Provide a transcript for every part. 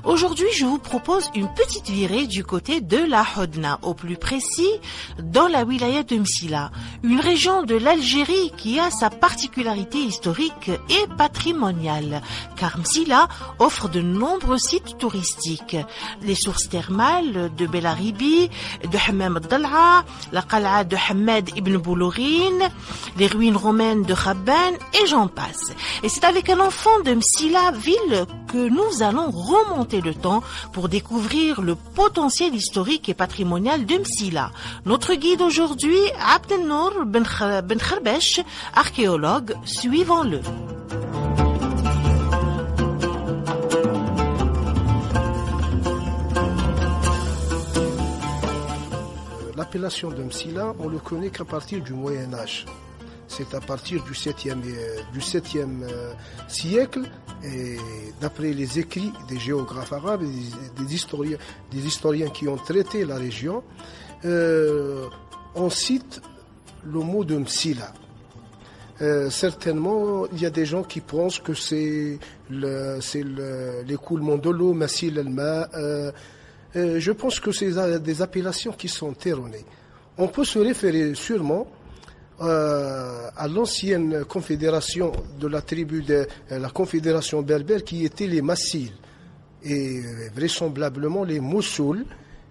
Aujourd'hui, je vous propose une petite virée du côté de la Hodna, au plus précis dans la wilaya de Msila, une région de l'Algérie qui a sa particularité historique et patrimoniale, car Msila offre de nombreux sites touristiques, les sources thermales de Belaribi, de Hammam al-Dal'a, la Qal'a de Hamad ibn Boulourine, les ruines romaines de Khabban et j'en passe. Et c'est avec un enfant de Msila, ville que nous allons remonter le temps pour découvrir le potentiel historique et patrimonial de Msila. Notre guide aujourd'hui, Abdelnour Ben Kharbesh, archéologue, suivons-le. L'appellation de Msila, on ne le connaît qu'à partir du Moyen-Âge. C'est à partir du 7e siècle, et d'après les écrits des géographes arabes et des historiens qui ont traité la région, on cite le mot de Msila. Certainement, il y a des gens qui pensent que c'est l'écoulement de l'eau, Masil al-Ma. Je pense que c'est des appellations qui sont erronées. On peut se référer sûrement à l'ancienne confédération de la tribu de la confédération berbère qui était les Massiles et vraisemblablement les Moussoul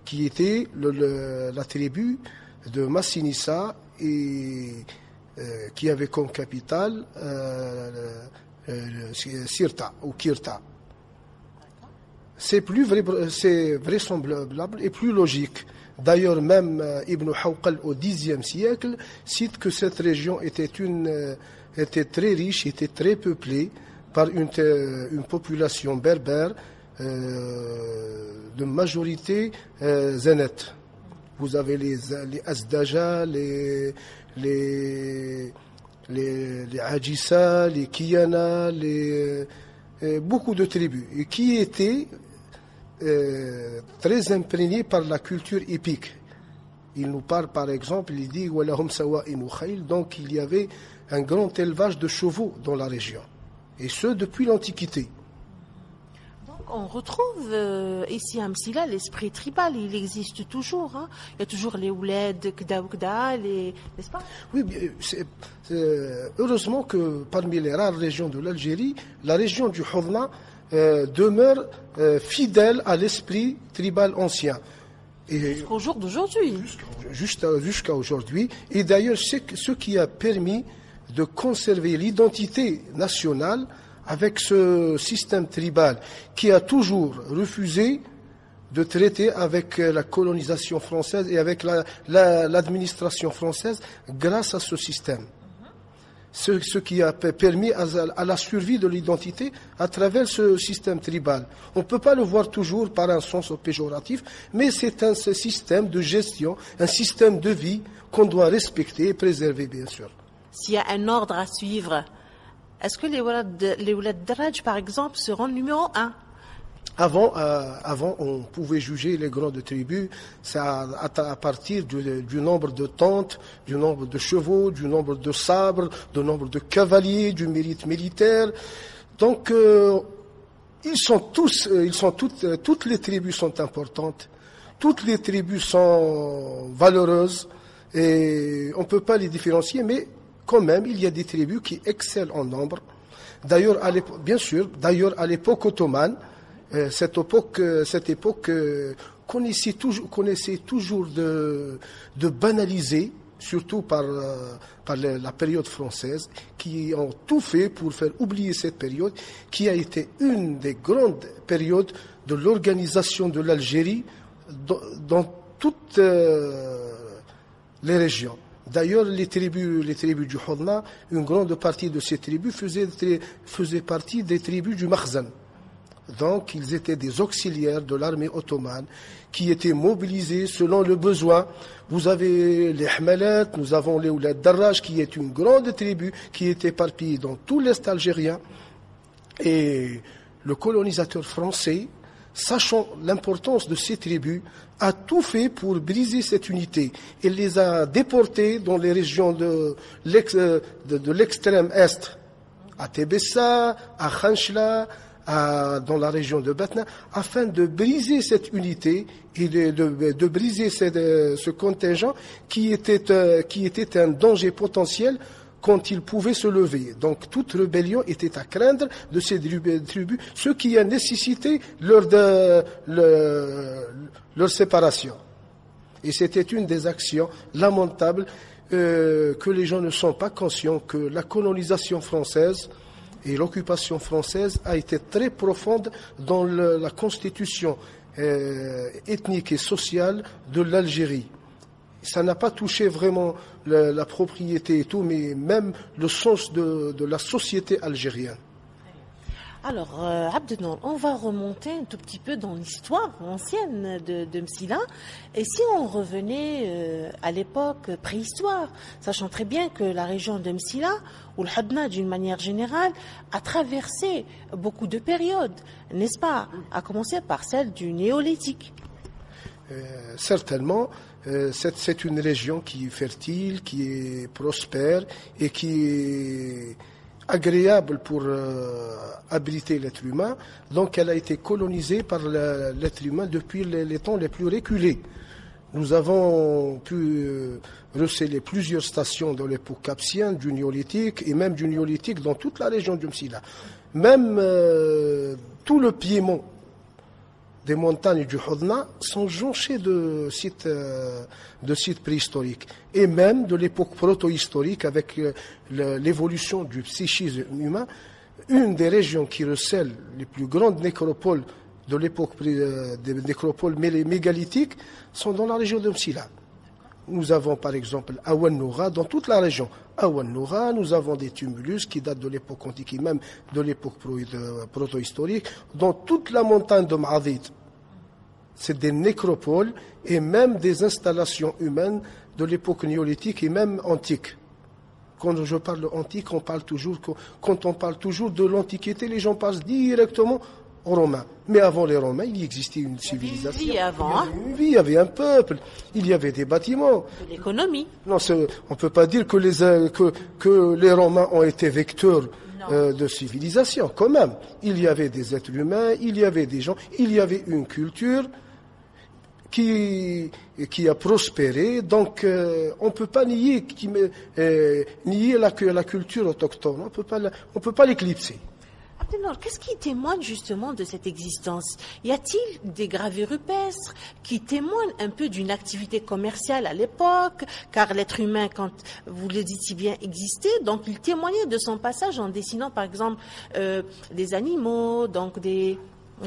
qui étaient la tribu de Massinissa et qui avait comme capitale Sirta ou Kirta. C'est vraisemblable et plus logique. D'ailleurs, même Ibn Hawqal au Xe siècle cite que cette région était très riche, était très peuplée par une population berbère de majorité zénète. Vous avez les Azdaja, les Adjissa, les Kiyana, beaucoup de tribus, et qui étaient très imprégné par la culture épique. Il nous parle par exemple, il dit donc il y avait un grand élevage de chevaux dans la région, et ce depuis l'Antiquité. Donc on retrouve ici à Msila l'esprit tribal, il existe toujours. Hein. Il y a toujours les ouled, kda ou kda, n'est-ce pas? Oui, heureusement que parmi les rares régions de l'Algérie, la région du Hodna demeure fidèle à l'esprit tribal ancien. Jusqu'au jour d'aujourd'hui. Jusqu'à aujourd'hui. Et d'ailleurs, c'est ce qui a permis de conserver l'identité nationale avec ce système tribal qui a toujours refusé de traiter avec la colonisation française et avec l'administration française grâce à ce système. Ce qui a permis à la survie de l'identité à travers ce système tribal. On ne peut pas le voir toujours par un sens péjoratif, mais c'est un système de gestion, un système de vie qu'on doit respecter et préserver, bien sûr. S'il y a un ordre à suivre, est-ce que les Oulad Daraj, par exemple, seront numéro 1? Avant, on pouvait juger les grandes tribus à partir du nombre de tentes, du nombre de chevaux, du nombre de sabres, du nombre de cavaliers, du mérite militaire. Donc, toutes les tribus sont importantes, toutes les tribus sont valeureuses et on ne peut pas les différencier, mais quand même, il y a des tribus qui excellent en nombre. D'ailleurs, à l'époque ottomane, cette époque connaissait toujours de banaliser, surtout par la période française, qui ont tout fait pour faire oublier cette période, qui a été une des grandes périodes de l'organisation de l'Algérie dans toutes les régions. D'ailleurs, les tribus du Hodna, une grande partie de ces tribus faisaient partie des tribus du Makhzan. Donc, ils étaient des auxiliaires de l'armée ottomane qui étaient mobilisés selon le besoin. Vous avez les Hmalat, nous avons les Oulad Darraj, qui est une grande tribu qui est éparpillée dans tout l'Est algérien. Et le colonisateur français, sachant l'importance de ces tribus, a tout fait pour briser cette unité. Il les a déportés dans les régions de l'extrême Est, à Tébessa, à Khanchla, dans la région de Batna, afin de briser cette unité et de briser ce contingent qui était un danger potentiel quand il pouvait se lever. Donc toute rébellion était à craindre de ces tribus, ce qui a nécessité leur séparation. Et c'était une des actions lamentables que les gens ne sont pas conscients que la colonisation française et l'occupation française a été très profonde dans la constitution ethnique et sociale de l'Algérie. Ça n'a pas touché vraiment la propriété et tout, mais même le sens de la société algérienne. Alors, Abdenour, on va remonter un tout petit peu dans l'histoire ancienne de Msila. Et si on revenait à l'époque préhistoire, sachant très bien que la région de Msila, ou le Hodna d'une manière générale, a traversé beaucoup de périodes, n'est-ce pas? À commencer par celle du néolithique. Certainement, c'est une région qui est fertile, qui est prospère et qui est agréable pour abriter l'être humain. Donc elle a été colonisée par l'être humain depuis les temps les plus reculés. Nous avons pu recéler plusieurs stations dans l'époque capsienne, du néolithique et même du néolithique dans toute la région de Msila. Même tout le piémont des montagnes du Hodna sont jonchés de sites préhistoriques et même de l'époque proto-historique avec l'évolution du psychisme humain. Une des régions qui recèle les plus grandes nécropoles de l'époque des nécropoles mégalithiques sont dans la région de Msila. Nous avons par exemple Awan Noura dans toute la région. Awan Noura, nous avons des tumulus qui datent de l'époque antique et même de l'époque proto-historique dans toute la montagne de Ma'adid. C'est des nécropoles et même des installations humaines de l'époque néolithique et même antique. Quand je parle antique, quand on parle toujours de l'Antiquité, les gens passent directement aux Romains. Mais avant les Romains, il existait une civilisation. Il y avait une vie avant. Il y avait un peuple, il y avait des bâtiments. De l'économie. Non, on ne peut pas dire que les Romains ont été vecteurs de civilisation. Quand même, il y avait des êtres humains, il y avait des gens, il y avait une culture qui a prospéré. Donc, on ne peut pas nier la culture autochtone. On peut pas l'éclipser. Abdenour, qu'est-ce qui témoigne justement de cette existence? Y a-t-il des gravures rupestres qui témoignent un peu d'une activité commerciale à l'époque? Car l'être humain, quand vous le dites si bien, existait, donc il témoignait de son passage en dessinant par exemple des animaux, donc des...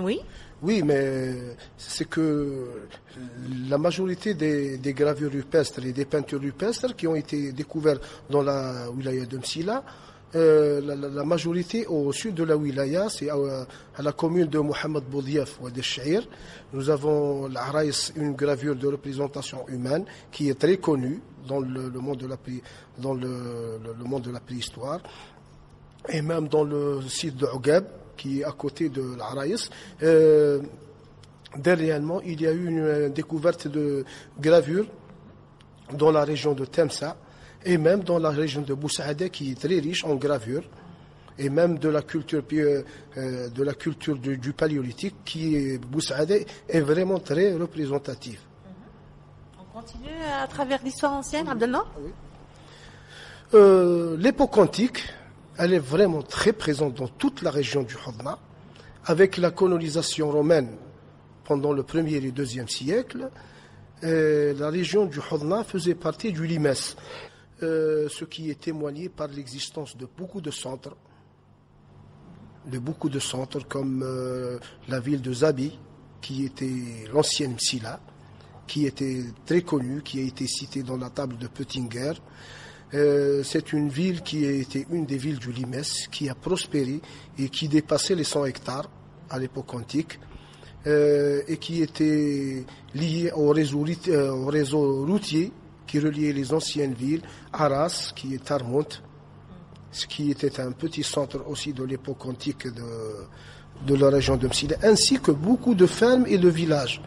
Oui. Oui, mais c'est que la majorité des gravures rupestres et des peintures rupestres qui ont été découvertes dans la wilaya de Msila, la majorité au sud de la wilaya, c'est à la commune de Mohamed Boudiaf ou de Sha'ir. Nous avons l'Araïs, une gravure de représentation humaine qui est très connue dans le monde de la préhistoire et même dans le site de Ougab qui est à côté de l'Araïs. Dernièrement, il y a eu une découverte de gravures dans la région de Temsa et même dans la région de Boussaada qui est très riche en gravures et même de la culture du paléolithique qui est Boussaada est vraiment très représentative. On continue à travers l'histoire ancienne, Abdenour? Oui. L'époque antique, elle est vraiment très présente dans toute la région du Hodna. Avec la colonisation romaine pendant le 1er et le 2e siècle, la région du Hodna faisait partie du Limes, ce qui est témoigné par l'existence de beaucoup de centres comme la ville de Zabi, qui était l'ancienne Msila, qui était très connue, qui a été citée dans la table de Peutinger. C'est une ville qui a été une des villes du Limes, qui a prospéré et qui dépassait les 100 hectares à l'époque antique et qui était liée au réseau routier qui reliait les anciennes villes, Arras, qui est Tarmont, ce qui était un petit centre aussi de l'époque antique de la région de Msila, ainsi que beaucoup de fermes et de villages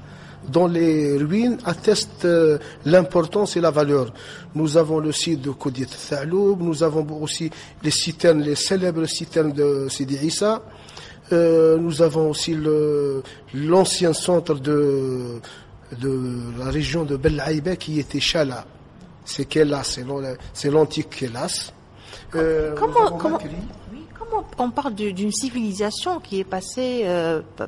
dont les ruines attestent l'importance et la valeur. Nous avons le site de Kodiet Thaloub, nous avons aussi les citernes, les célèbres citernes de Sidi Issa, Nous avons aussi l'ancien centre de la région de Bel Aïba qui était Chala. C'est Kélas, c'est l'antique Kélas. Comment on parle d'une civilisation qui est passée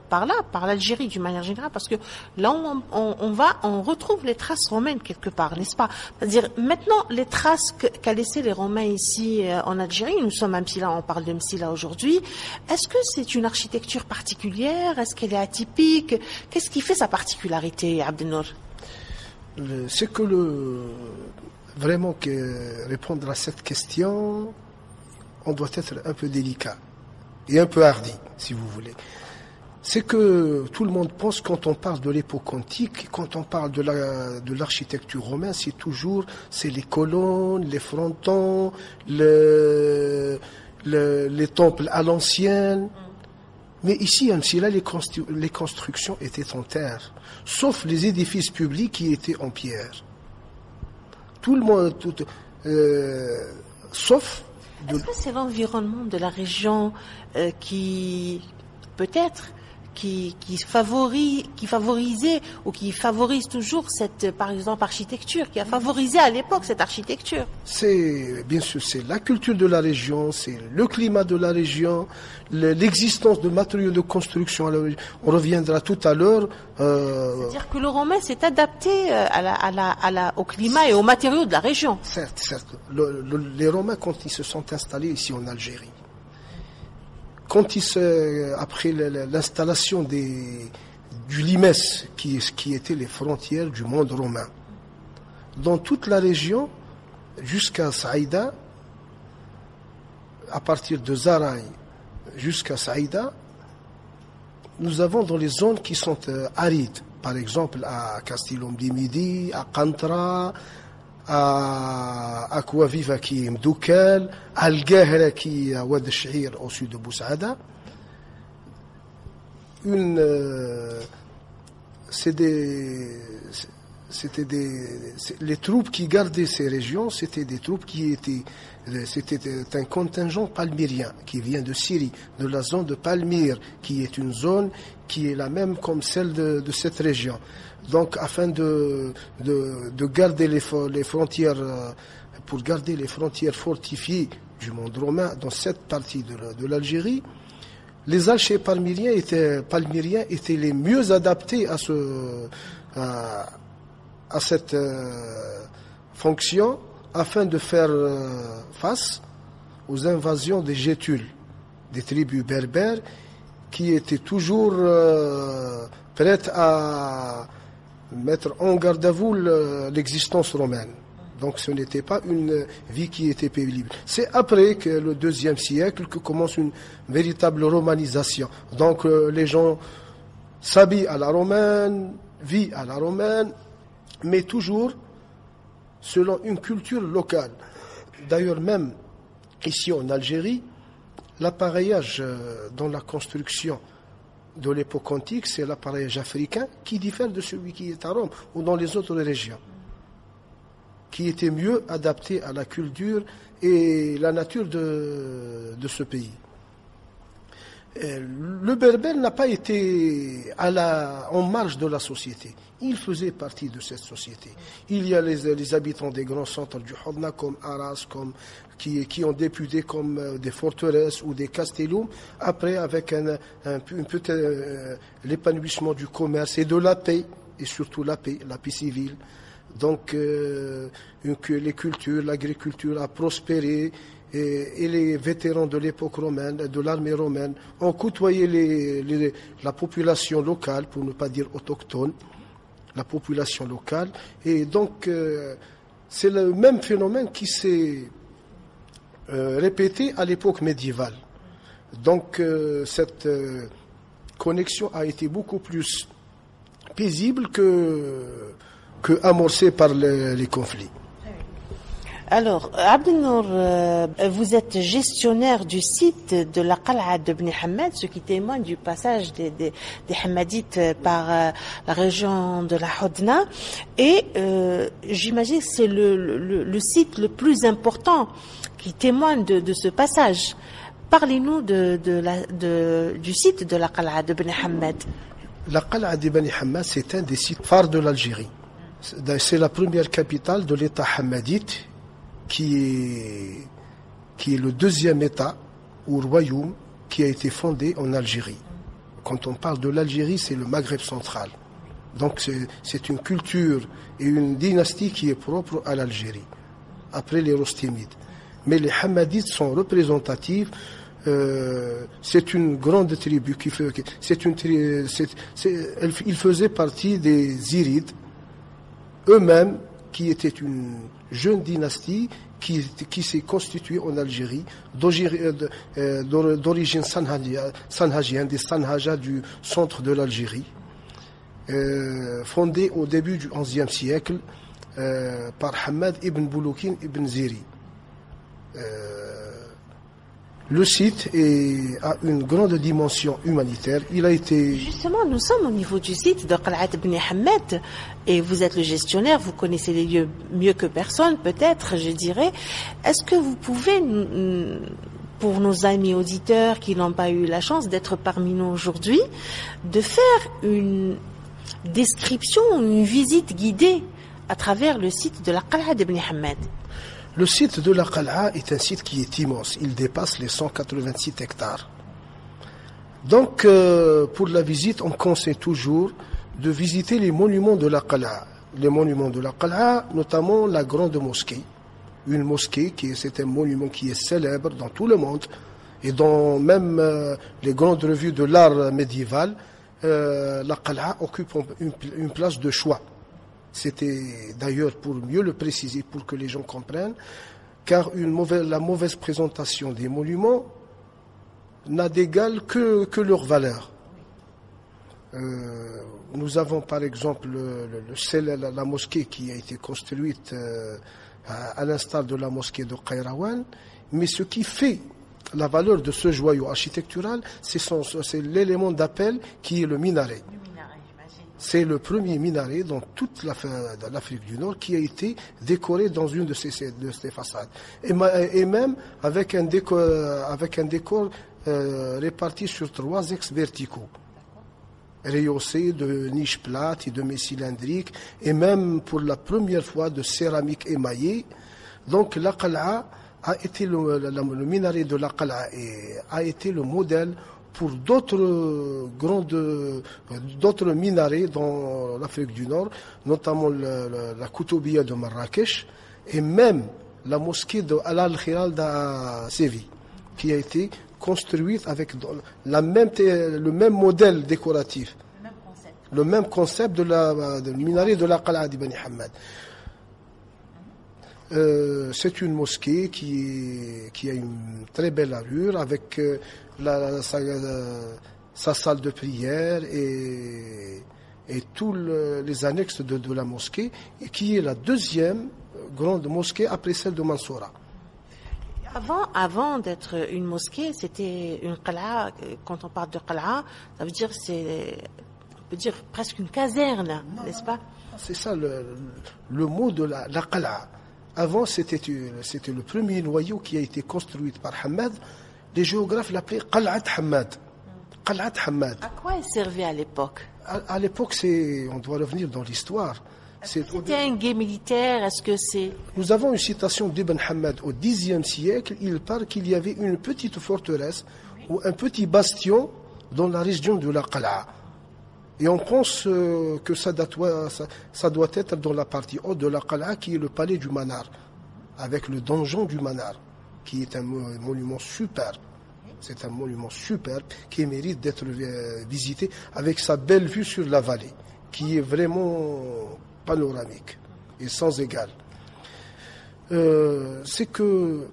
par là, par l'Algérie d'une manière générale, parce que là on retrouve les traces romaines quelque part, n'est-ce pas? C'est-à-dire maintenant les traces qu'a laissé les Romains ici en Algérie, nous sommes à Msila, on parle de Msila aujourd'hui. Est-ce que c'est une architecture particulière? Est-ce qu'elle est atypique? Qu'est-ce qui fait sa particularité, Abdelnour? C'est que vraiment que répondre à cette question, on doit être un peu délicat et un peu hardi, si vous voulez. C'est que tout le monde pense, quand on parle de l'époque antique, quand on parle de l'architecture romaine, c'est les colonnes, les frontons, les temples à l'ancienne. Mais ici, à Msila, les constructions étaient en terre, sauf les édifices publics qui étaient en pierre. Tout le monde, sauf... Est-ce que c'est l'environnement de la région qui favorisait ou qui favorise toujours cette, par exemple, architecture, qui a favorisé à l'époque cette architecture? Bien sûr, c'est la culture de la région, c'est le climat de la région, l'existence de matériaux de construction. On reviendra tout à l'heure. C'est-à-dire que le Romain s'est adapté au climat et aux matériaux de la région. Certes. Les Romains, quand ils se sont installés ici en Algérie, après l'installation du Limes, qui étaient les frontières du monde romain, dans toute la région, jusqu'à Saïda, à partir de Zaraï jusqu'à Saïda, nous avons dans les zones qui sont arides, par exemple à Castillon du Midi, à Qantra, à Aquaviva qui est Mdoukel, à Al-Gahra qui est à Ouad al-Sh'ir au sud de Boussaada. Les troupes qui gardaient ces régions, c'était des troupes c'était un contingent palmyrien qui vient de Syrie, de la zone de Palmyre, qui est une zone qui est la même comme celle de cette région. Donc, afin de garder les frontières, pour garder les frontières fortifiées du monde romain dans cette partie de l'Algérie, les archers palmyriens étaient les mieux adaptés à cette fonction, afin de faire face aux invasions des Gétules, des tribus berbères, qui étaient toujours prêtes à mettre en garde à vous l'existence romaine. Donc ce n'était pas une vie qui était paisible. C'est après que le IIe siècle que commence une véritable romanisation. Donc les gens s'habillent à la romaine, vivent à la romaine, mais toujours selon une culture locale. D'ailleurs, même ici en Algérie, l'appareillage dans la construction de l'époque antique, c'est l'appareillage africain qui diffère de celui qui est à Rome ou dans les autres régions, qui était mieux adapté à la culture et la nature de ce pays. Le berbère n'a pas été en marge de la société. Il faisait partie de cette société. Il y a les habitants des grands centres du Hodna comme Arras, qui ont débuté comme des forteresses ou des castellums, après avec l'épanouissement du commerce et de la paix, et surtout la paix civile. Donc les cultures, l'agriculture a prospéré, et les vétérans de l'époque romaine, de l'armée romaine, ont côtoyé la population locale, pour ne pas dire autochtone, la population locale. Et donc, c'est le même phénomène qui s'est répété à l'époque médiévale. Donc, cette connexion a été beaucoup plus paisible que amorcée par les conflits. Alors, Abdelnour, vous êtes gestionnaire du site de la Qal'a de Bni Hammad, ce qui témoigne du passage des Hammadites par la région de la Hodna. Et j'imagine que c'est le site le plus important qui témoigne de ce passage. Parlez-nous du site de la Qal'a de Beni Hammad. La Qal'a de Beni Hammad, c'est un des sites phares de l'Algérie. C'est la première capitale de l'État hammadite qui est le deuxième État ou royaume qui a été fondé en Algérie. Quand on parle de l'Algérie, c'est le Maghreb central. Donc c'est une culture et une dynastie qui est propre à l'Algérie, après les Rostimides. Mais les Hammadites sont représentatifs. C'est une grande tribu il faisait partie des Zirides eux-mêmes, qui étaient une jeune dynastie qui s'est constituée en Algérie, d'origine sanhajienne, des Sanhaja du centre de l'Algérie, fondée au début du XIe siècle par Hamad ibn Bouloukine ibn Ziri. Le site a une grande dimension humanitaire. Il a été... Justement, nous sommes au niveau du site de Qal'a Beni Hammad et vous êtes le gestionnaire, vous connaissez les lieux mieux que personne, peut-être, je dirais. Est-ce que vous pouvez, pour nos amis auditeurs qui n'ont pas eu la chance d'être parmi nous aujourd'hui, de faire une description, une visite guidée à travers le site de la Qal'a Beni Hammad? Le site de la Qal'a est un site qui est immense. Il dépasse les 186 hectares. Donc, pour la visite, on conseille toujours de visiter les monuments de la Qal'a. Les monuments de la Qal'a, notamment la grande mosquée. Une mosquée c'est un monument qui est célèbre dans tout le monde et dans même les grandes revues de l'art médiéval. La Qal'a occupe une place de choix. C'était d'ailleurs pour mieux le préciser, pour que les gens comprennent, car la mauvaise présentation des monuments n'a d'égal que leur valeur. Nous avons par exemple la mosquée qui a été construite à l'instar de la mosquée de Qayrawan, mais ce qui fait la valeur de ce joyau architectural, c'est l'élément d'appel qui est le minaret. C'est le premier minaret dans toute l'Afrique du Nord qui a été décoré dans une de ces façades. Et même avec un décor réparti sur 3 axes verticaux, rehaussé de niches plates et de mets cylindriques, et même pour la première fois de céramique émaillée. Donc la Qal'a a été le minaret de la Qal'a a été le modèle pour d'autres minarets dans l'Afrique du Nord, notamment la Koutoubia de Marrakech et même la mosquée de Al-Khiral à Séville, qui a été construite avec le même modèle décoratif, le même concept de minaret de la Qal'a de Beni Hammad. C'est une mosquée qui a une très belle allure avec sa salle de prière et tous les annexes de la mosquée, et qui est la deuxième grande mosquée après celle de Mansoura. Avant d'être une mosquée, c'était une Qal'a. Quand on parle de Qal'a, ça veut dire on peut dire presque une caserne, n'est-ce pas? C'est ça le mot de la Qal'a. Avant, c'était le premier noyau qui a été construit par Hamad. Les géographes l'appelaient Qal'at Hamad. Qal'at Hamad. À quoi elle servait à l'époque? À l'époque, on doit revenir dans l'histoire. C'était un guet militaire? Est-ce que c'est... Nous avons une citation d'Ibn Hammad au Xe siècle. Il parle qu'il y avait une petite forteresse ou un petit bastion dans la région de la Qal'a. Et on pense que ça doit être dans la partie haute de la Qal'a, qui est le palais du Manar, avec le donjon du Manar, qui est un monument superbe. C'est un monument superbe qui mérite d'être visité avec sa belle vue sur la vallée, qui est vraiment panoramique et sans égal. C'est que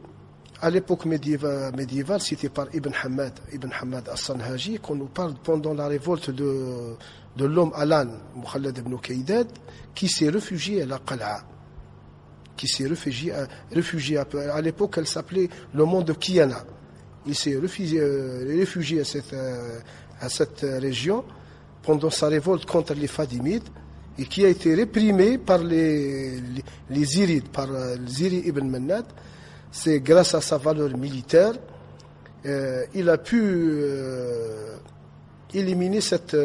à l'époque médiévale, c'était par Ibn Hammad al-Sanhaji, qu'on nous parle pendant la révolte de l'homme Alan, Mukhalad ibn Kaydad, qui s'est réfugié à la Qal'a. À l'époque, elle s'appelait le mont de Kiana. Il s'est réfugié à cette région pendant sa révolte contre les Fadimides, et qui a été réprimé par les Zirides, par Ziri ibn Mannad. C'est grâce à sa valeur militaire il a pu éliminer cette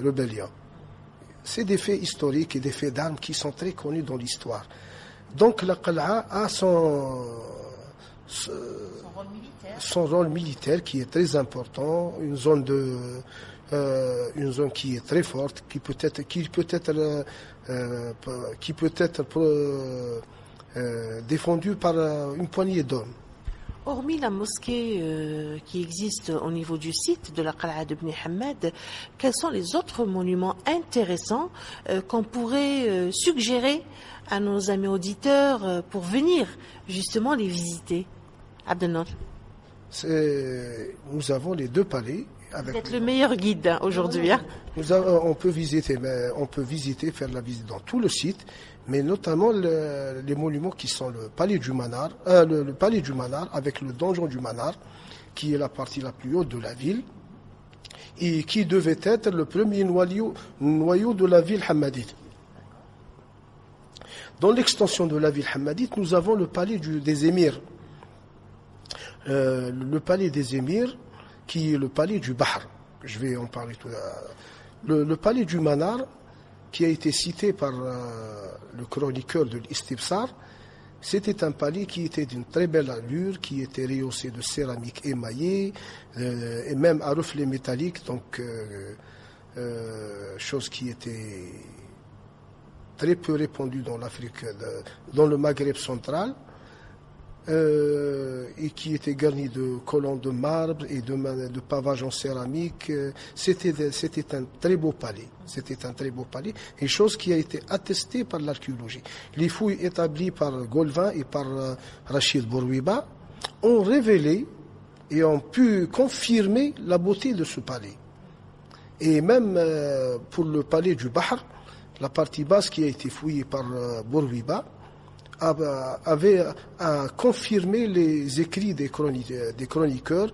rébellion. C'est des faits historiques et des faits d'armes qui sont très connus dans l'histoire. Donc la Qal'a a son rôle militaire qui est très important, une zone qui est très forte, qui peut être défendue par une poignée d'hommes. Hormis la mosquée qui existe au niveau du site de la Qal'a de Bni Hammad, quels sont les autres monuments intéressants qu'on pourrait suggérer à nos amis auditeurs pour venir justement les visiter? Abdelnour. Nous avons les deux palais. Vous êtes le meilleur guide aujourd'hui. On peut visiter, faire la visite dans tout le site, mais notamment les monuments qui sont le palais du Manar, le palais du Manar avec le donjon du Manar, qui est la partie la plus haute de la ville, et qui devait être le premier noyau de la ville hammadite. Dans l'extension de la ville hammadite, nous avons le palais des émirs. Le palais des émirs, qui est le palais du Bahr. Je vais en parler tout à l'heure. Le palais du Manar, qui a été cité par le chroniqueur de l'Istibsar, c'était un palais qui était d'une très belle allure, qui était rehaussé de céramique émaillée, et même à reflets métalliques, donc chose qui était très peu répandue dans l'Afrique, dans le Maghreb central. Et qui était garni de colonnes de marbre et de pavages en céramique. C'était un très beau palais. C'était un très beau palais, et chose qui a été attestée par l'archéologie. Les fouilles établies par Golvin et par Rachid Bourwiba ont révélé et ont pu confirmer la beauté de ce palais. Et même pour le palais du Bahr, la partie basse qui a été fouillée par Bourwiba avait confirmé les écrits des chroniqueurs,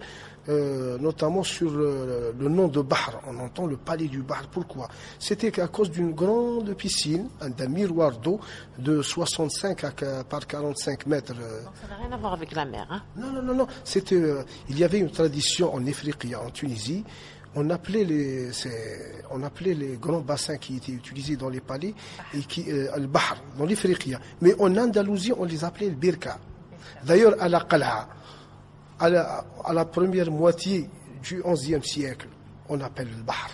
notamment sur le nom de Bahr. On entend le palais du Bahr. Pourquoi? C'était qu'à cause d'une grande piscine, d'un miroir d'eau de 65 par 45 mètres. Donc ça n'a rien à voir avec la mer, hein? Non. Il y avait une tradition en Afrique, en Tunisie. On appelait les grands bassins qui étaient utilisés dans les palais le Bahr, dans l'Ifriqiya. Mais en Andalousie, on les appelait le Birka. D'ailleurs, à la Qal'a, à la première moitié du XIe siècle, on appelle le Bahr.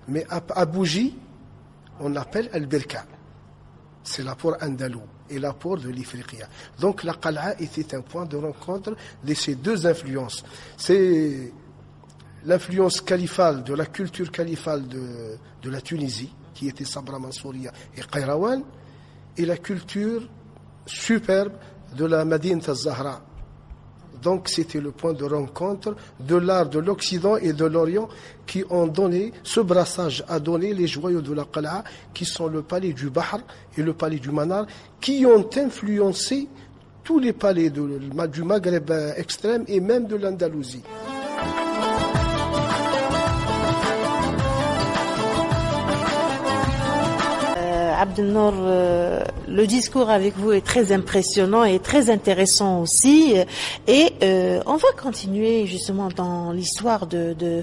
Mais à Bougie, on appelle le Birka. C'est l'apport andalou et l'apport de l'Ifriqiya. Donc la Qal'a était un point de rencontre de ces deux influences. C'est l'influence califale, de la culture califale de la Tunisie, qui était Sabra Mansouria et Qayrawan, et la culture superbe de la Madinat al-Zahra. Donc c'était le point de rencontre de l'art de l'Occident et de l'Orient qui ont donné, ce brassage a donné les joyaux de la Qal'a, qui sont le palais du Bahr et le palais du Manar, qui ont influencé tous les palais du Maghreb extrême et même de l'Andalousie. Abdelnour, le discours avec vous est très impressionnant et très intéressant aussi. Et on va continuer justement dans l'histoire de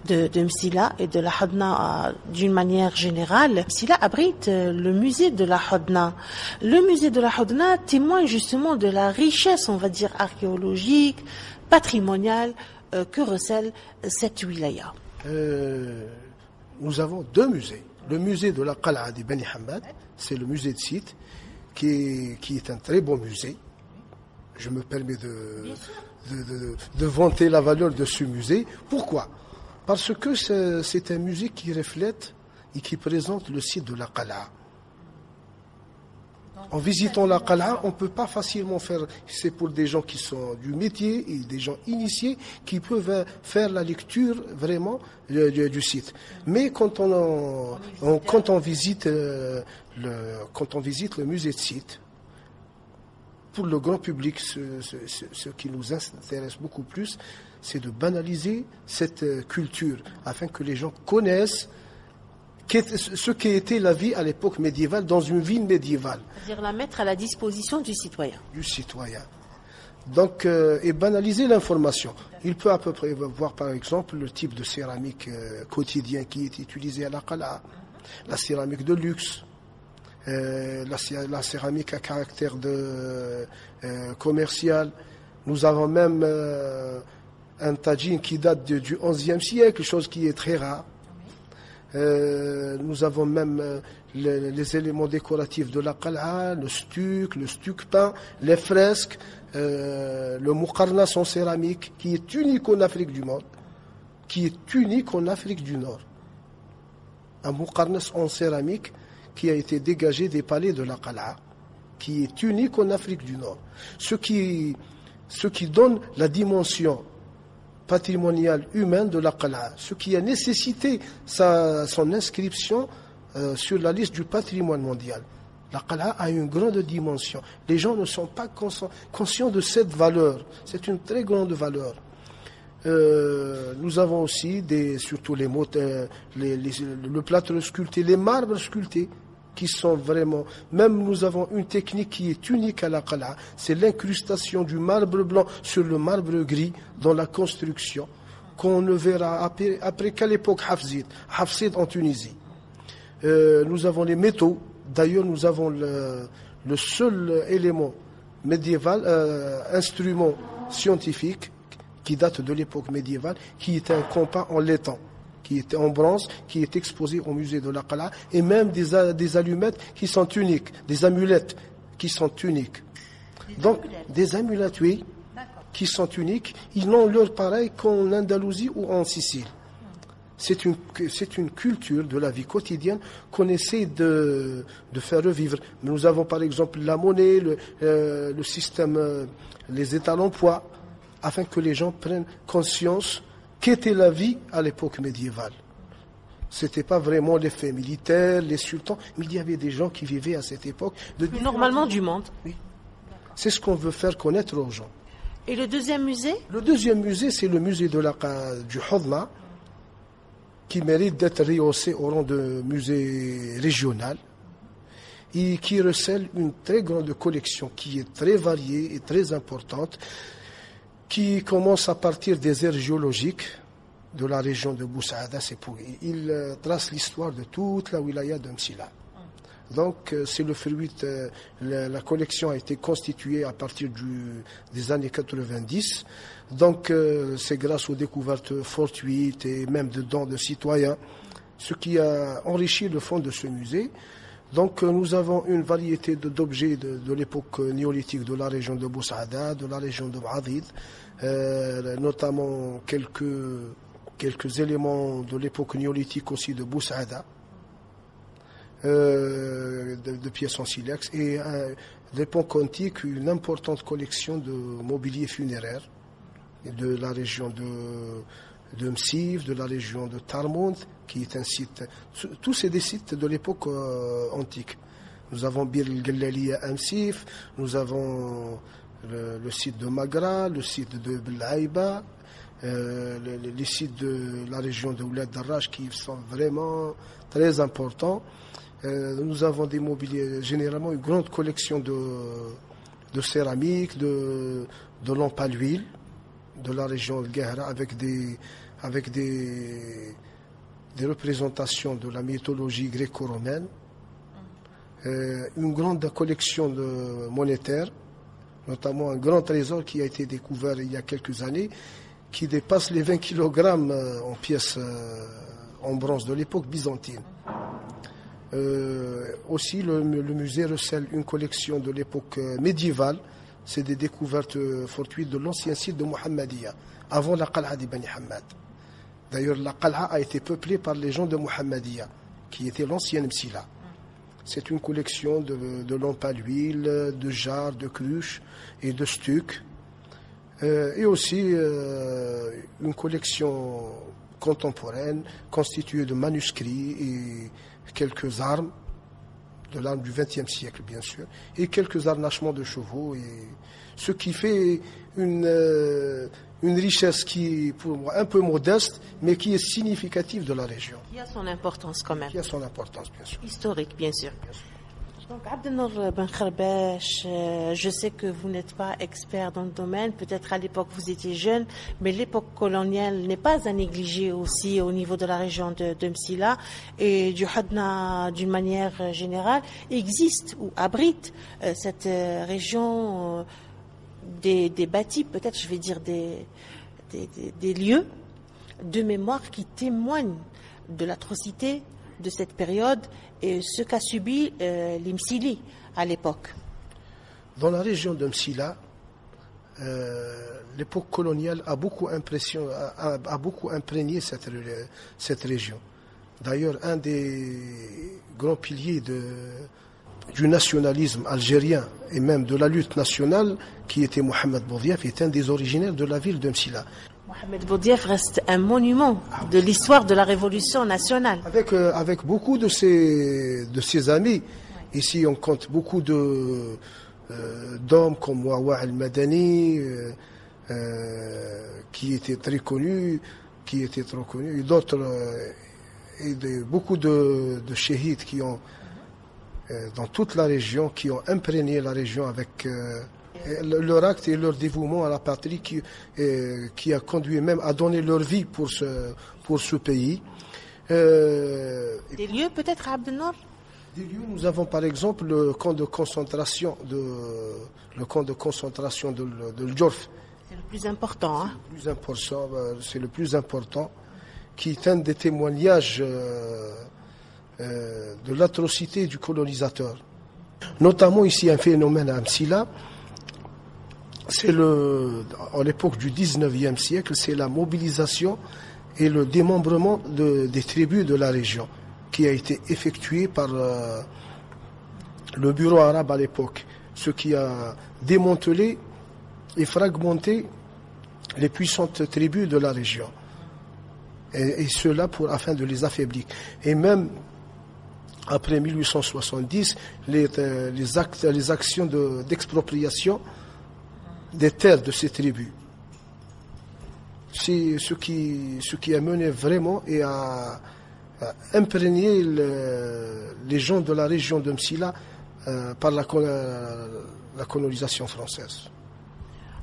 Msila et de la Hodna d'une manière générale. Msila abrite le musée de la Hodna. Le musée de la Hodna témoigne justement de la richesse, on va dire, archéologique, patrimoniale que recèle cette wilaya. Nous avons deux musées. Le musée de la Qal'a de Bni Hammad, c'est le musée de Site, qui est un très beau musée. Je me permets de vanter la valeur de ce musée. Pourquoi? Parce que c'est un musée qui reflète et qui présente le site de la Qal'a. En visitant la Qal'a, on ne peut pas facilement faire, c'est pour des gens qui sont du métier et des gens initiés qui peuvent faire la lecture vraiment du site. Mais quand on visite le musée de Site, pour le grand public, ce qui nous intéresse beaucoup plus, c'est de banaliser cette culture afin que les gens connaissent ce qu'était la vie à l'époque médiévale, dans une ville médiévale. C'est-à-dire la mettre à la disposition du citoyen. Donc, et banaliser l'information. Il peut à peu près voir par exemple le type de céramique quotidien qui est utilisé à la Qal'a, la céramique de luxe, la céramique à caractère commercial. Nous avons même un tagine qui date du XIe siècle, chose qui est très rare. Nous avons même les éléments décoratifs de la Qal'a, le stuc peint, les fresques, le muqarnas en céramique qui est unique en Afrique du Nord, un muqarnas en céramique qui a été dégagé des palais de la Qal'a, qui est unique en Afrique du Nord. Ce qui donne la dimension patrimoniale humaine de la Qal'a, ce qui a nécessité son inscription sur la liste du patrimoine mondial. La Qal'a a une grande dimension. Les gens ne sont pas conscients de cette valeur. C'est une très grande valeur. Nous avons aussi surtout le plâtre sculpté, les marbres sculptés, qui sont vraiment... Même nous avons une technique qui est unique à la Qal'a, c'est l'incrustation du marbre blanc sur le marbre gris dans la construction, qu'on ne verra après qu'à l'époque Hafsid en Tunisie. Nous avons les métaux. D'ailleurs, nous avons le seul élément médiéval, instrument scientifique qui date de l'époque médiévale, qui est un compas en laitan, qui était en bronze, qui est exposé au musée de la Qal'a, et même des allumettes qui sont uniques, des amulettes qui sont uniques. Donc, des amulettes, oui, qui sont uniques. Ils n'ont leur pareil qu'en Andalousie ou en Sicile. C'est une culture de la vie quotidienne qu'on essaie de faire revivre. Nous avons par exemple la monnaie, le système, les étalons poids, afin que les gens prennent conscience qu'était la vie à l'époque médiévale. C'était pas vraiment l'effet militaire, les sultans, mais il y avait des gens qui vivaient à cette époque. Normalement du monde. Oui. C'est ce qu'on veut faire connaître aux gens. Et le deuxième musée? Le deuxième musée, c'est le musée du Hodna, qui mérite d'être rehaussé au rang de musée régional et qui recèle une très grande collection qui est très variée et très importante, qui commence à partir des aires géologiques de la région de Boussaada. Il trace l'histoire de toute la wilaya de Msila. Donc c'est le fruit, la collection a été constituée à partir des années 90. Donc c'est grâce aux découvertes fortuites et même de dons de citoyens, ce qui a enrichi le fond de ce musée. Donc nous avons une variété d'objets de l'époque néolithique de la région de Boussaada, de la région de Ba'adid, notamment quelques éléments de l'époque néolithique aussi de Boussaada, de pièces en silex, et l'époque antique, une importante collection de mobilier funéraire de la région de Msif, de la région de Tarmoud, qui est un site. Tous c'est des sites de l'époque antique. Nous avons Bir el-Gallaliya à Msif, nous avons le site de Magra, le site de Belaïba, les sites de la région de Oulad Darraj qui sont vraiment très importants. Nous avons des mobiliers, généralement une grande collection de céramique, de lampes à l'huile de la région de Guehra avec des représentations de la mythologie gréco-romaine, une grande collection monétaire, notamment un grand trésor qui a été découvert il y a quelques années, qui dépasse les 20 kg en pièces en bronze de l'époque byzantine. Aussi, le musée recèle une collection de l'époque médiévale. C'est des découvertes fortuites de l'ancien site de Muhammadiyya, avant la Qal'a de Bani Hammad. D'ailleurs, la Qal'a a été peuplée par les gens de Muhammadiyya, qui était l'ancienne Msila. C'est une collection de lampes à l'huile, de jarres, de cruches et de stucs. Et aussi une collection contemporaine constituée de manuscrits et quelques armes, de l'arme du XXe siècle bien sûr, et quelques harnachements de chevaux, et ce qui fait une richesse qui est pour moi un peu modeste, mais qui est significative de la région. Qui a son importance quand même. Qui a son importance bien sûr. Historique bien sûr. Donc, Abdelnour Ben Kharbache, je sais que vous n'êtes pas expert dans le domaine, peut-être à l'époque vous étiez jeune, mais l'époque coloniale n'est pas à négliger aussi au niveau de la région de Msila, et du Hodna d'une manière générale existe ou abrite cette région des bâtis, peut-être je vais dire des lieux de mémoire qui témoignent de l'atrocité de cette période et ce qu'a subi les Msili à l'époque. Dans la région de Msila, l'époque coloniale a beaucoup imprégné cette région. D'ailleurs, un des grands piliers du nationalisme algérien et même de la lutte nationale, qui était Mohamed Boudiaf, est un des originaires de la ville de Msila. Mohamed Boudiaf reste un monument de l'histoire de la révolution nationale. Avec beaucoup de ses amis. Ici, on compte beaucoup d'hommes comme Wawa al-Madani, qui était très connu, et d'autres, beaucoup de chéhides qui ont, dans toute la région, qui ont imprégné la région avec leur acte et leur dévouement à la patrie qui a conduit même à donner leur vie pour ce pays. Des lieux peut-être à Abdelnour? Des lieux, nous avons par exemple le camp de concentration de Djorf. C'est le plus important. Hein? C'est le plus important, qui est un des témoignages de l'atrocité du colonisateur. Notamment ici un phénomène à Msila. À l'époque du 19e siècle, c'est la mobilisation et le démembrement des tribus de la région qui a été effectué par le bureau arabe à l'époque, ce qui a démantelé et fragmenté les puissantes tribus de la région. Et cela afin de les affaiblir. Et même après 1870, les actions d'expropriation des terres de ces tribus. C'est ce qui a mené vraiment et à imprégner les gens de la région de Msila par la colonisation française.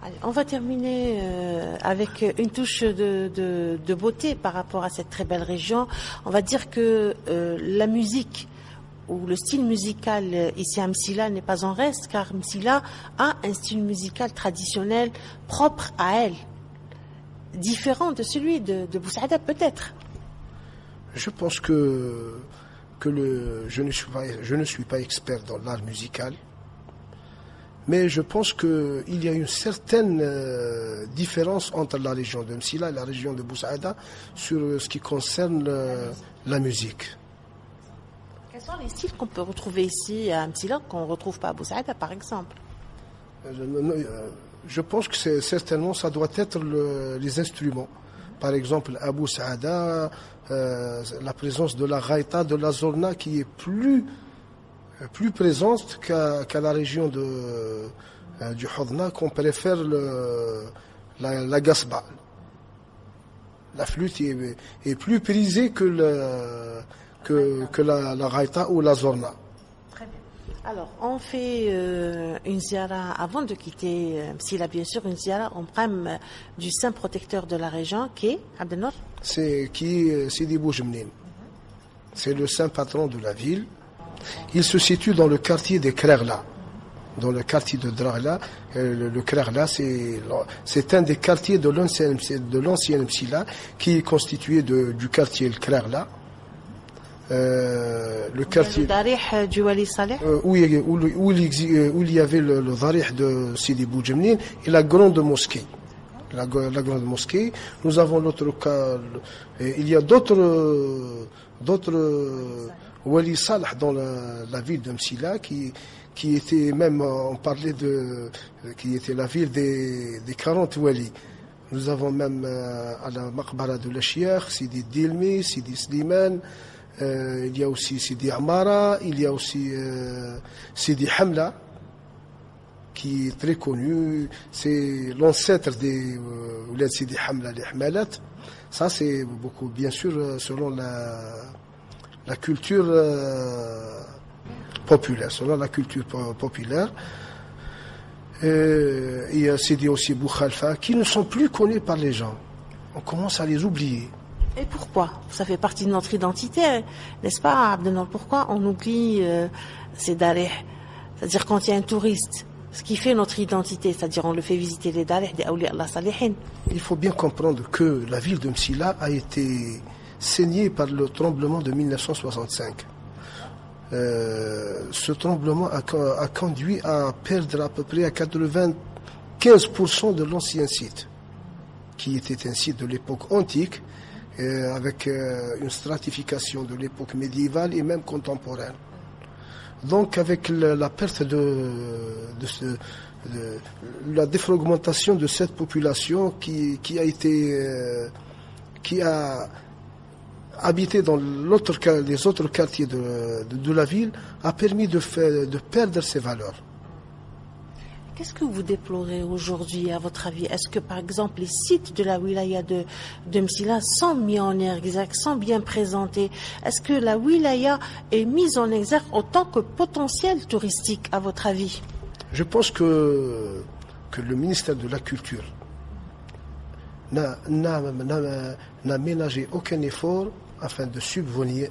Allez, on va terminer avec une touche de beauté par rapport à cette très belle région. On va dire que la musique ou le style musical ici à Msila n'est pas en reste, car Msila a un style musical traditionnel propre à elle, différent de celui de Boussaïda peut-être. Je pense que je ne suis pas expert dans l'art musical, mais je pense qu'il y a une certaine différence entre la région de Msila et la région de Boussaïda sur ce qui concerne la musique. Quels sont les styles qu'on peut retrouver ici à Msila qu'on ne retrouve pas à Boussaïda par exemple? Je pense que certainement ça doit être les instruments. Par exemple, à Boussaïda, la présence de la gaïta, de la zorna qui est plus présente qu'à la région du Hodna, qu'on préfère la gasba. La flûte est plus prisée que la gaïta ou la zorna. Très bien. Alors, on fait une ziara, avant de quitter Msila, bien sûr, une ziara en prime du saint protecteur de la région, qui est Abdelnour. C'est Sidi Boujemnine. C'est le saint patron de la ville. Il se situe dans le quartier des Krerla. Dans le quartier de Dragla, le Krerla, c'est un des quartiers de l'ancienne Msila qui est constitué du quartier le Krerla. Le quartier le darih du Wali Saleh, où il y avait le darih de Sidi Boujemnine et la grande mosquée. La grande mosquée. Nous avons l'autre cas. Il y a d'autres Wali Salah dans la ville de Msila qui était même, on parlait qui était la ville des 40 Wali. Nous avons même à la Maqbara de l'Achiach, Sidi Dilmi, Sidi Sliman. Il y a aussi Sidi Amara, il y a aussi Sidi Hamla, qui est très connu. C'est l'ancêtre des Sidi Hamla, les Hamalat. Ça, c'est beaucoup, bien sûr, selon la culture populaire, selon la culture populaire. Il y a Sidi aussi Boukhalfa, qui ne sont plus connus par les gens. On commence à les oublier. Et pourquoi? Ça fait partie de notre identité, n'est-ce pas, Abdelnour? Pourquoi on oublie ces darih? C'est-à-dire quand il y a un touriste, ce qui fait notre identité, c'est-à-dire on le fait visiter les darih des awliya Allah salihin. Il faut bien comprendre que la ville de Msila a été saignée par le tremblement de 1965. Ce tremblement a conduit à perdre à peu près à 95% de l'ancien site, qui était un site de l'époque antique, avec une stratification de l'époque médiévale et même contemporaine. Donc avec la perte la défragmentation de cette population qui a habité dans les autres quartiers de la ville, a permis de perdre ses valeurs. Qu'est-ce que vous déplorez aujourd'hui, à votre avis? Est-ce que, par exemple, les sites de la wilaya de Msila sont mis en exergue, sont bien présentés? Est-ce que la wilaya est mise en exergue en tant que potentiel touristique, à votre avis? Je pense que le ministère de la Culture n'a ménagé aucun effort afin de subvenir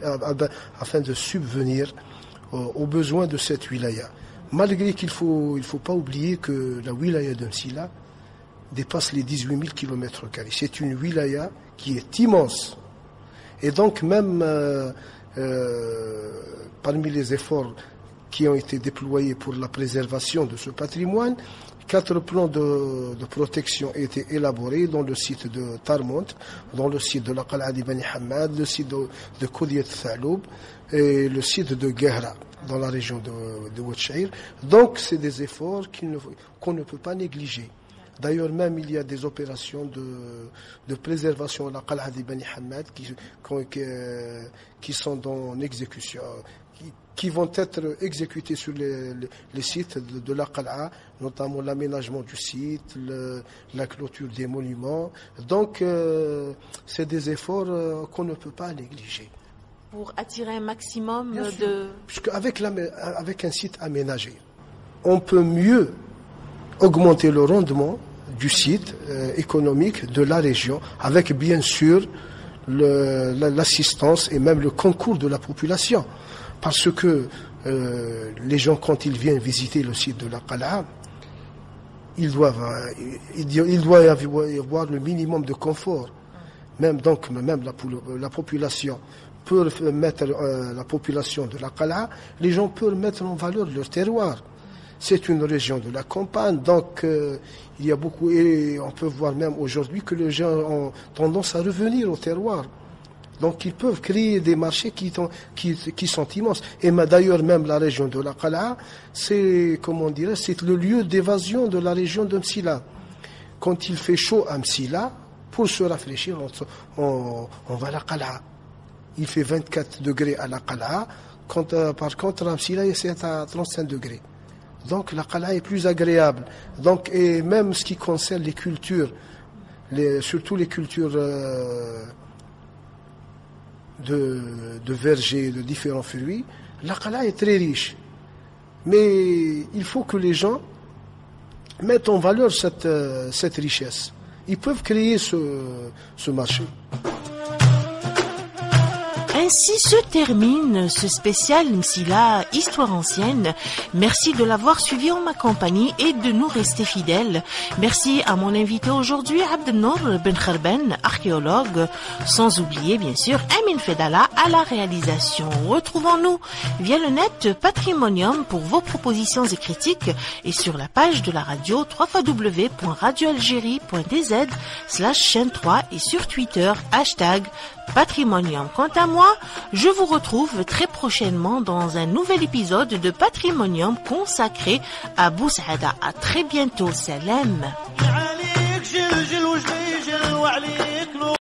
aux besoins de cette wilaya. Malgré qu'il faut pas oublier que la wilaya de Msila dépasse les 18 000 km². C'est une wilaya qui est immense. Et donc même parmi les efforts qui ont été déployés pour la préservation de ce patrimoine, 4 plans de protection ont été élaborés dans le site de Tarmont, dans le site de la Qal'a di Bani Hamad, le site de Koudiyat Thaloub et le site de Ghera, dans la région de Ouachir. Donc c'est des efforts qu'on ne peut pas négliger. D'ailleurs même il y a des opérations de préservation à la Qal'a di Bani Hamad qui sont en exécution, qui vont être exécutés sur les sites de la Qal'a, notamment l'aménagement du site, la clôture des monuments. Donc c'est des efforts qu'on ne peut pas négliger. Pour attirer un maximum Puisque avec un site aménagé, on peut mieux augmenter le rendement du site économique de la région, avec bien sûr l'assistance et même le concours de la population. Parce que les gens, quand ils viennent visiter le site de la Qal'a, il doit y avoir le minimum de confort. Même la population peut mettre la population de la Qal'a, les gens peuvent mettre en valeur leur terroir. C'est une région de la campagne, donc il y a beaucoup, et on peut voir même aujourd'hui que les gens ont tendance à revenir au terroir. Donc ils peuvent créer des marchés qui sont immenses. Et d'ailleurs même la région de la Qal'a, c'est le lieu d'évasion de la région de Msila. Quand il fait chaud à Msila, pour se rafraîchir, on va à la Qal'a. Il fait 24 degrés à la Qal'a, par contre à Msila c'est à 35 degrés. Donc la Qal'a est plus agréable. Donc, et même ce qui concerne les cultures, surtout les cultures de vergers, de différents fruits, la Qal'a est très riche. Mais il faut que les gens mettent en valeur cette richesse. Ils peuvent créer ce marché. Ainsi se termine ce spécial Msila, Histoire ancienne. Merci de l'avoir suivi en ma compagnie et de nous rester fidèles. Merci à mon invité aujourd'hui, Abdelnour Ben Kharben, archéologue, sans oublier bien sûr Amin Fedala à la réalisation. Retrouvons-nous via le net Patrimonium pour vos propositions et critiques et sur la page de la radio www.radioalgérie.dz/chaîne 3 et sur Twitter #Patrimonium. Quant à moi, je vous retrouve très prochainement dans un nouvel épisode de Patrimonium consacré à Boussaada. À très bientôt. Salam.